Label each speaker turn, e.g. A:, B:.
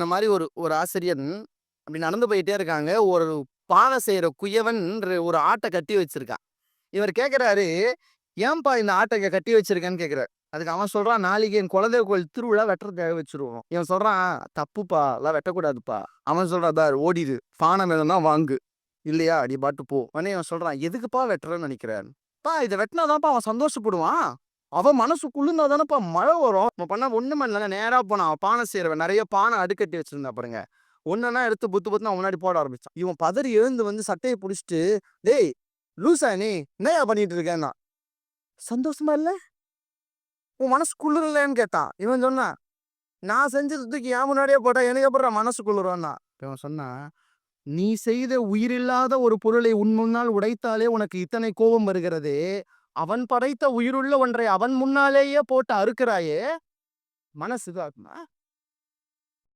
A: சொன்ன மாதிரி ஒரு ஒரு ஆசிரியன் அப்படி நடந்து போயிட்டே இருக்காங்க. ஒரு பானை செய்யற குயவன் ஒரு ஆட்டை கட்டி வச்சிருக்கான். இவர் கேட்கிறாரு, ஏன்பா இந்த ஆட்டை கட்டி வச்சிருக்கேன்னு கேட்கிறாரு. அதுக்கு அவன் சொல்றான், நாளைக்கு என் குலதெய்வ கோயில் திருவிழா வெட்டுறதுக்காக வச்சிருவோம். இவன் சொல்றான், தப்புப்பா, எல்லாம் வெட்டக்கூடாதுப்பா. அவன் சொல்றான், பார் ஓடிடு, பானை வேணும்னா வாங்கு, இல்லையா நீ பாட்டு போ. உடனே இவன் சொல்றான், எதுக்குப்பா வெட்டுறன்னு நினைக்கிறான். பா இதை வெட்டினாதான்ப்பா அவன் சந்தோஷப்படுவான். அவன் மனசு குளிர்ந்தா தானேப்பா மழை வரும். அவன் பண்ண ஒண்ணுமே இல்லைங்க, நேரா போனான். பானை செய்யறவன் நிறைய பானை அடுக்கட்டி வச்சிருந்தா பாருங்க. ஒன்னா எடுத்து புத்து புத்து முன்னாடி போட ஆரம்பிச்சான். இவன் பதறி எழுந்து வந்து சட்டையை பிடிச்சிட்டு, டேய் லூசா நீ என்னையா பண்ணிட்டு இருக்கேன்னா, சந்தோஷமா இல்ல, உன் மனசு குளிரலன்னு கேட்டான். இவன் சொன்னான், நான் செஞ்சது தூக்கி என் முன்னாடியே போட்டா எனக்கு அப்புறம் மனசு குளிரும்னா. இவன் சொன்னா, நீ செய்த உயிரில்லாத ஒரு பொருளை உன் முன்னால் உடைத்தாலே உனக்கு இத்தனை கோபம் வருகிறதே, அவன் படைத்த உயிருள்ள ஒன்றை அவன் முன்னாலேயே போட்டு அறுக்கிறாயே, மனசு இதாகுமா?